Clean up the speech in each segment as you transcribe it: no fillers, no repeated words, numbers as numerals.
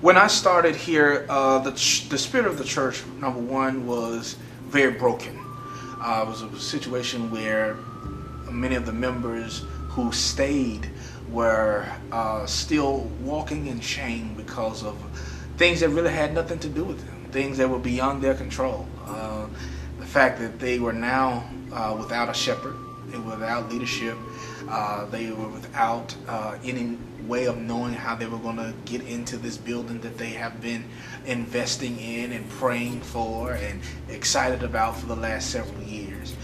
When I started here, the spirit of the church, number one, was very broken. It was a situation where many of the members who stayed were still walking in shame because of things that really had nothing to do with them, things that were beyond their control. The fact that they were now without a shepherd, they were without leadership, they were without any way of knowing how they were going to get into this building that they have been investing in and praying for and excited about for the last several years.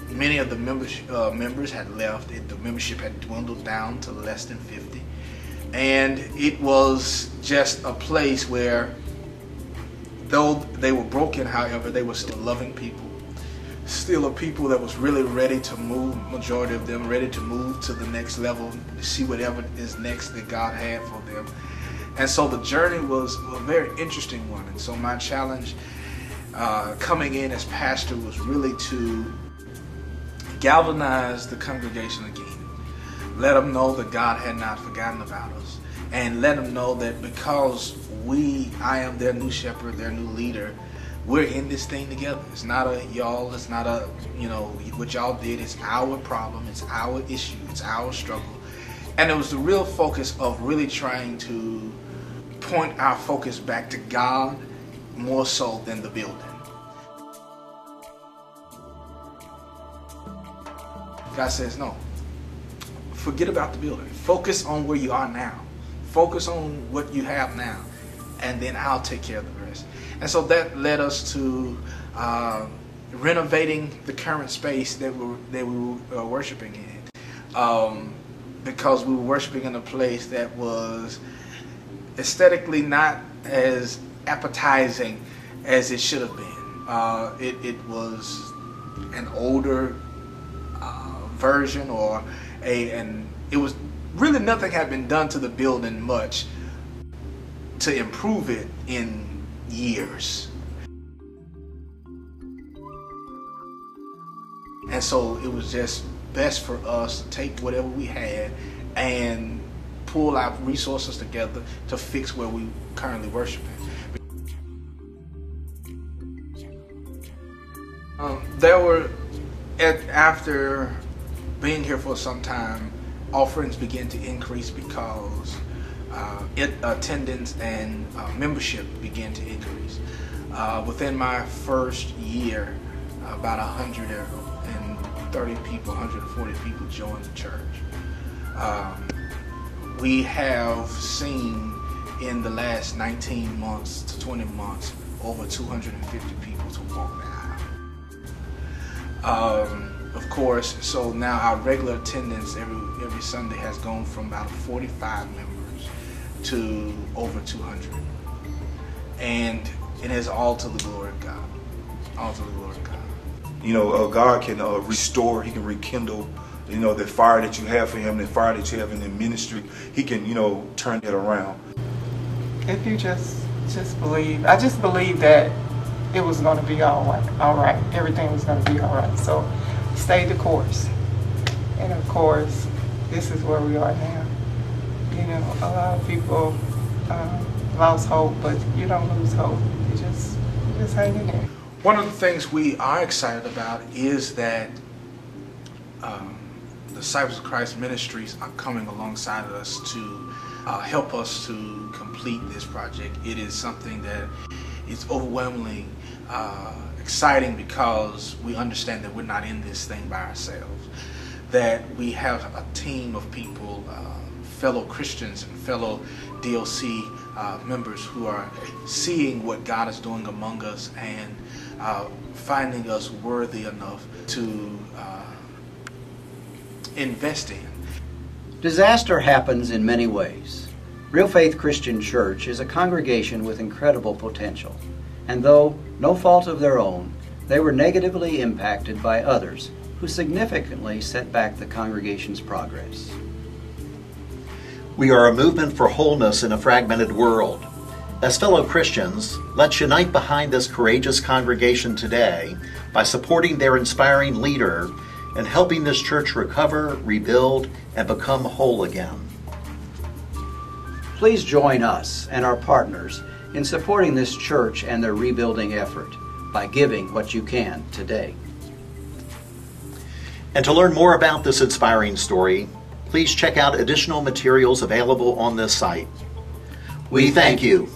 Many of the members had left. The membership had dwindled down to less than 50. And it was just a place where, though they were broken, however, they were still loving people. Still a people that was really ready to move, majority of them ready to move to the next level, see whatever is next that God had for them. And so the journey was a very interesting one. And so my challenge coming in as pastor was really to galvanize the congregation again. Let them know that God had not forgotten about us. And let them know that because I am their new shepherd, their new leader, we're in this thing together. It's not a y'all, it's not a, what y'all did. It's our problem, it's our issue, it's our struggle. And it was the real focus of really trying to point our focus back to God more so than the building. God says, no, forget about the building. Focus on where you are now. Focus on what you have now, and then I'll take care of the rest. And so that led us to renovating the current space that we were worshiping in, because we were worshiping in a place that was aesthetically not as appetizing as it should have been. It was an older version, and it was really nothing had been done to the building much to improve it in years. And so it was just best for us to take whatever we had and pull our resources together to fix where we currently worshiping. After being here for some time, offerings began to increase because attendance and membership began to increase. Within my first year, about 130 people, 140 people joined the church. We have seen in the last 19 months to 20 months over 250 people to walk the aisle. Of course, so now our regular attendance every Sunday has gone from about 45 members to over 200. And it is all to the glory of God. All to the glory of God. God can restore, He can rekindle, the fire that you have for Him, the fire that you have in the ministry. He can, turn it around. If you just believe, I just believe that it was going to be all right. Everything was going to be all right. So stay the course. And of course, this is where we are now. A lot of people lost hope, but you don't lose hope. You just hang in there. One of the things we are excited about is that the Disciples of Christ Ministries are coming alongside of us to help us to complete this project. It is something that is overwhelmingly exciting because we understand that we're not in this thing by ourselves, that we have a team of people, fellow Christians and fellow DOC members who are seeing what God is doing among us and finding us worthy enough to invest in. Disaster happens in many ways. Real Faith Christian Church is a congregation with incredible potential, and though no fault of their own, they were negatively impacted by others who significantly set back the congregation's progress. We are a movement for wholeness in a fragmented world. As fellow Christians, let's unite behind this courageous congregation today by supporting their inspiring leader and helping this church recover, rebuild, and become whole again. Please join us and our partners in supporting this church and their rebuilding effort by giving what you can today. And to learn more about this inspiring story, please check out additional materials available on this site. We thank you.